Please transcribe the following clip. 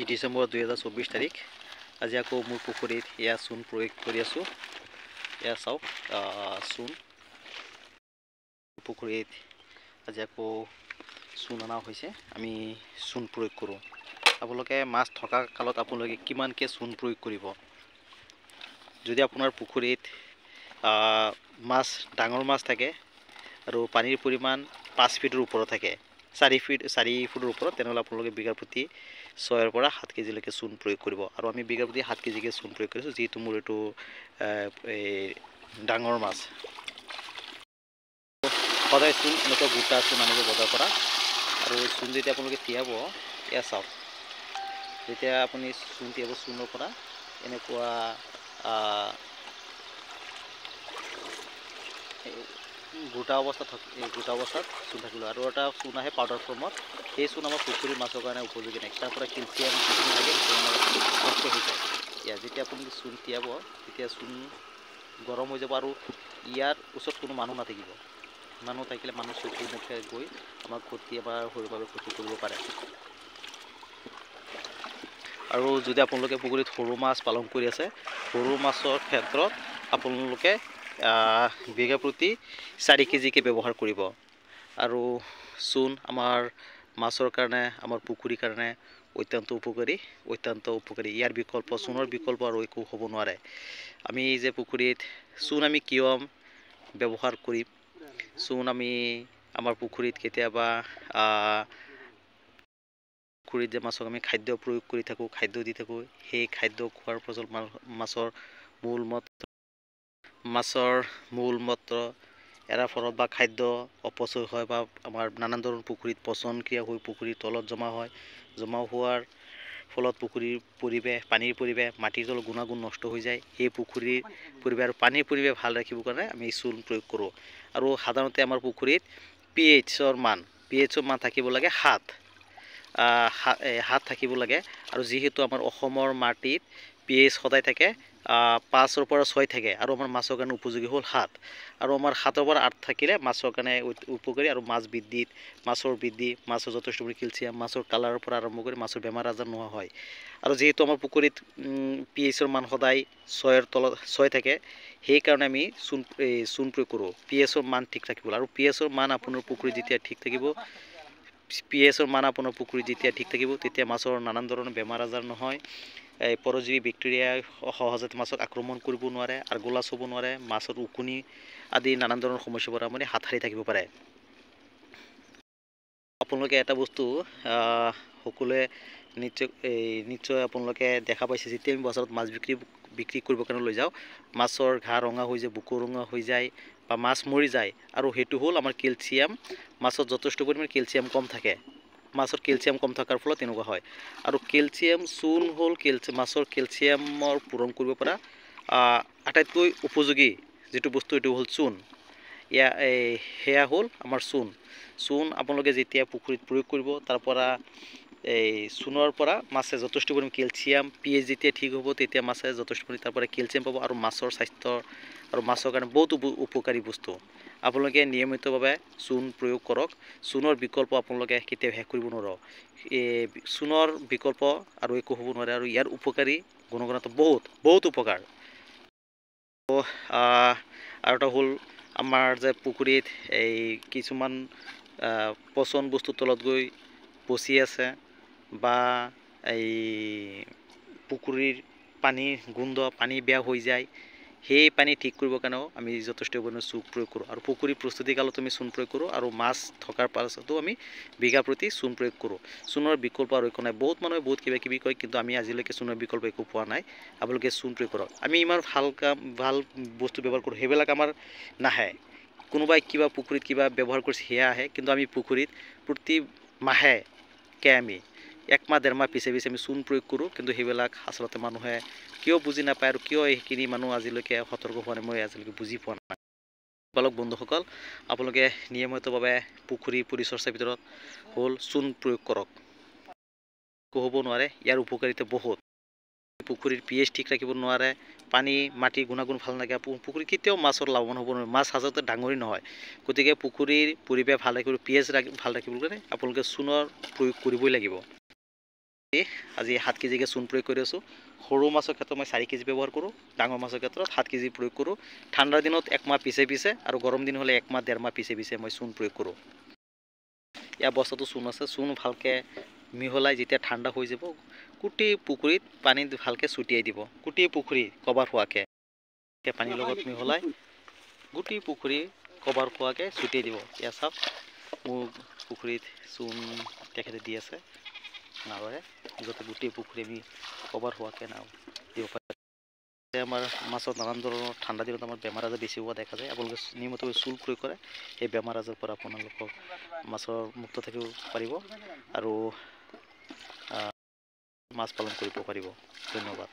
ডিসেম্বৰ 2024 তাৰিখ আজি আকৌ মোৰ পুখুৰীত এয়া চূণ প্ৰয়োগ কৰি আছোঁ। এয়া চাওক চূণ পুখুৰীত আজি আকৌ চূণ অনা হৈছে। আমি চূণ প্ৰয়োগ কৰোঁ। আপোনালোকে মাছ থকা কালত আপোনালোকে কিমানকৈ চূণ প্ৰয়োগ কৰিব। যদি আপোনাৰ পুখুৰীত মাছ ডাঙৰ মাছ থাকে আৰু পানীৰ পৰিমাণ 5 ফিটৰ ওপৰত থাকে, 4 ফুটৰ ওপৰত, তেনেহ'লে আপোনালোকে বিঘা প্ৰতি 6 পৰা 7 কেজিলৈকে চূণ প্ৰয়োগ কৰিব। আৰু আমি বিঘা প্ৰতি 7 কেজিকৈ চূণ প্ৰয়োগ কৰিছোঁ, যিহেতু মোৰ এইটো ডাঙৰ মাছ। সদায় চূণ এনেকুৱা গোটা চূণ আনিব বজাৰৰ পৰা। আৰু চূণ যেতিয়া আপোনালোকে তিয়াব, এয়া চাওক, যেতিয়া আপুনি চূণ তিয়াব, চূণৰ পৰা এনেকুৱা গোটা অৱস্থাত চূণ থাকিব। আৰু এটা চূণ আহে পাউডাৰ ফৰ্মত। সেই চূণ আমাৰ পুখুৰীৰ মাছৰ কাৰণে উপযোগী নাই। তাৰ পৰা কেলছিয়াম থাকে, নষ্ট হৈ যায়। যেতিয়া আপুনি চূণ তিয়াব, তেতিয়া চূণ গৰম হৈ যাব আৰু ইয়াৰ ওচৰত কোনো মানুহ নাথাকিব। মানুহ থাকিলে মানুহ চকুৰ মুখে গৈ আমাক ক্ষতি বা সৰুভাৱে ক্ষতি কৰিব পাৰে। আৰু যদি আপোনালোকে পুখুৰীত সৰু মাছ পালন কৰি আছে, সৰু মাছৰ ক্ষেত্ৰত আপোনালোকে বিঘা প্ৰতি 4 কেজিকৈ ব্যৱহাৰ কৰিব। আৰু চূণ আমাৰ মাছৰ কাৰণে, আমাৰ পুখুৰীৰ কাৰণে অত্যন্ত উপকাৰী। ইয়াৰ বিকল্প, চূণৰ বিকল্প আৰু একো হ'ব নোৱাৰে। আমি যে পুখুৰীত চূণ আমি কিয় ব্যৱহাৰ কৰিম? চূণ আমি আমাৰ পুখুৰীত কেতিয়াবা পুখুৰীত যে মাছক আমি খাদ্য প্ৰয়োগ কৰি থাকোঁ, খাদ্য দি থাকোঁ, সেই খাদ্য খোৱাৰ ফলত মাছৰ মূল মূত্ৰ এৰাৰ ফলত বা খাদ্য অপচয় হয়, বা আমাৰ নানান ধৰণৰ পুখুৰীত পচন ক্ৰিয়া হৈ পুখুৰীৰ তলত জমা হয়। জমা হোৱাৰ ফলত পুখুৰীৰ পৰিৱেশ, পানীৰ পৰিৱেশ, মাটিৰ তলৰ গুণাগুণ নষ্ট হৈ যায়। সেই পুখুৰীৰ পৰিৱেশ আৰু পানীৰ পৰিৱেশ ভাল ৰাখিবৰ কাৰণে আমি চূণ প্ৰয়োগ কৰোঁ। আৰু সাধাৰণতে আমাৰ পুখুৰীত pH-ৰ মান থাকিব লাগে 7 থাকিব লাগে। আৰু যিহেতু আমাৰ অসমৰ মাটিত pH সদায় থাকে 5 পৰা 6 থাকে, আৰু আমাৰ মাছৰ কাৰণে উপযোগী হ'ল 7। আৰু আমাৰ 7 পৰা 8 থাকিলে মাছৰ কাৰণে উপকাৰী। আৰু মাছৰ বৃদ্ধি, মাছৰ যথেষ্ট পৰিমাণে কেলছিয়াম, মাছৰ কালাৰৰ পৰা আৰম্ভ কৰি মাছৰ বেমাৰ আজাৰ নোহোৱা হয়। আৰু যিহেতু আমাৰ পুখুৰীত pH-ৰ মান সদায় 6 থাকে, সেইকাৰণে আমি চূণ প্ৰয়োগ কৰোঁ। pH-ৰ মান ঠিক ৰাখিবলৈ। আৰু pH-ৰ মান আপোনাৰ পুখুৰীত যেতিয়া ঠিক থাকিব, তেতিয়া মাছৰ নানান ধৰণৰ বেমাৰ আজাৰ নহয়। পৰজীৱী বেক্টেৰিয়াই সহজতে মাছক আক্ৰমণ কৰিব নোৱাৰে, আৰ্গোলাছ হ'ব নোৱাৰে। মাছৰ উকণি আদি নানান ধৰণৰ সমস্যাৰ পৰা মানে হাত সাৰি থাকিব পাৰে। আপোনালোকে এটা বস্তু সকলোৱে নিশ্চয় আপোনালোকে দেখা পাইছে, যেতিয়া আমি বজাৰত মাছ বিক্ৰী কৰিবৰ কাৰণে লৈ যাওঁ, মাছৰ ঘা ৰঙা হৈ যায়, বুকু ৰঙা হৈ যায়, বা মাছ মৰি যায়। আৰু সেইটো হ'ল আমাৰ কেলছিয়াম, মাছত যথেষ্ট পৰিমাণে কেলছিয়াম কম থাকে। মাছৰ কেলছিয়াম কম থকাৰ ফলত তেনেকুৱা হয়। আৰু চূণ হ'ল মাছৰ কেলছিয়ামৰ পূৰণ কৰিব পৰা আটাইতকৈ উপযোগী যিটো বস্তু, এইটো হ'ল চূণ। সেয়া হ'ল আমাৰ চূণ আপোনালোকে যেতিয়া পুখুৰীত প্ৰয়োগ কৰিব, তাৰ পৰা চূণৰ পৰা মাছে যথেষ্ট পৰিমাণে কেলছিয়াম, pH যেতিয়া ঠিক হ'ব, তেতিয়া মাছে যথেষ্ট পৰিমাণে তাৰ পৰা কেলছিয়াম পাব। আৰু মাছৰ স্বাস্থ্য আৰু মাছৰ কাৰণে বহুত উপকাৰী বস্তু। আপোনালোকে নিয়মিতভাৱে চূণ প্ৰয়োগ কৰক। চূণৰ বিকল্প আপোনালোকে কেতিয়াও শেষ কৰিব নোৱাৰে। চূণৰ বিকল্প আৰু একো হ'ব নোৱাৰে। আৰু ইয়াৰ উপকাৰী গুণগত বহুত উপকাৰ। আৰু এটা হ'ল আমাৰ যে পুখুৰীত কিছুমান পচন বস্তু তলত গৈ পচি আছে, বা পুখুৰীৰ পানী বেয়া হৈ যায়, সেই পানী ঠিক কৰিবৰ কাৰণেও আমি যথেষ্ট পৰিমাণে চূণ প্ৰয়োগ কৰোঁ। আৰু পুখুৰী প্ৰস্তুতি কালত আমি চূণ প্ৰয়োগ কৰোঁ। আৰু মাছ থকাৰ পাছতো আমি বিঘা প্ৰতি চূণ প্ৰয়োগ কৰোঁ। চূণৰ বিকল্প আৰু একো নাই। বহুত মানুহে বহুত কিবা কিবি কয়, কিন্তু আমি আজিলৈকে চূণৰ বিকল্প একো পোৱা নাই। আপোনালোকে চূণ প্ৰয়োগ কৰক। আমি ইমান ভাল বস্তু ব্যৱহাৰ কৰোঁ, সেইবিলাক আমাৰ নাহে। কোনোবাই কিবা পুখুৰীত কিবা ব্যৱহাৰ কৰিছে, সেয়া আহে। কিন্তু আমি পুখুৰীত প্ৰতি মাহেকে আমি 1 মাহ 1.5 মাহ পিছে আমি চূণ প্ৰয়োগ কৰোঁ। কিন্তু সেইবিলাক আচলতে মানুহে কিয় বুজি নাপায়, আৰু কিয় এইখিনি মানুহ আজিলৈকে সতৰ্ক হোৱা নাই, মই আজিলৈকে বুজি পোৱা নাই। বন্ধুসকল, আপোনালোকে নিয়মিতভাৱে পুখুৰী পৰিচৰ্যাৰ ভিতৰত হ'ল চূণ প্ৰয়োগ কৰক। একো হ'ব নোৱাৰে, ইয়াৰ উপকাৰিতা বহুত। পুখুৰীৰ pH ঠিক ৰাখিব নোৱাৰে, মাটিৰ গুণাগুণ ভাল নাথাকে, পুখুৰীত কেতিয়াও মাছৰ লাভৱান হ'ব নোৱাৰে। মাছ সাধাৰণতে ডাঙৰি নহয়। গতিকে পুখুৰীৰ পৰিৱেশ ভাল ৰাখিবলৈ, pH ভাল ৰাখিবলৈ কাৰণে আপোনালোকে চূণৰ প্ৰয়োগ কৰিবই লাগিব। ৰাতি আজি 7 কেজিকৈ চূণ প্ৰয়োগ কৰি আছোঁ। সৰু মাছৰ ক্ষেত্ৰত মই 4 কেজি ব্যৱহাৰ কৰোঁ, ডাঙৰ মাছৰ ক্ষেত্ৰত 7 কেজি প্ৰয়োগ কৰোঁ। ঠাণ্ডাৰ দিনত 1 মাহ পিছে পিছে আৰু গৰম দিন হ'লে 1 মাহ 1.5 মাহ পিছে পিছে মই চূণ প্ৰয়োগ কৰোঁ। ইয়াৰ বস্তাটো চূণ আছে, চূণ ভালকৈ মিহলাই যেতিয়া ঠাণ্ডা হৈ যাব, গোটেই পুখুৰীত পানী ভালকৈ ছটিয়াই দিব। গোটেই পুখুৰী কভাৰ হোৱাকৈ পানীৰ লগত মিহলাই গোটেই পুখুৰী কভাৰ হোৱাকৈ ছটিয়াই দিব। এয়া চাওক, মোৰ পুখুৰীত চূণ তেখেতে দি আছে নাৱেৰে, যাতে গোটেই পুখুৰী আমি কভাৰ হোৱাকৈ দিব পাৰে। আমাৰ মাছত নানান ধৰণৰ ঠাণ্ডা দিনত আমাৰ বেমাৰ আজাৰ বেছি হোৱা দেখা যায়। আপোনালোকে নিয়মিতভাৱে চূণ প্ৰয়োগ কৰে, সেই বেমাৰ আজাৰৰ পৰা আপোনালোকক মাছৰ মুক্ত থাকিব পাৰিব আৰু মাছ পালন কৰিব পাৰিব। ধন্যবাদ।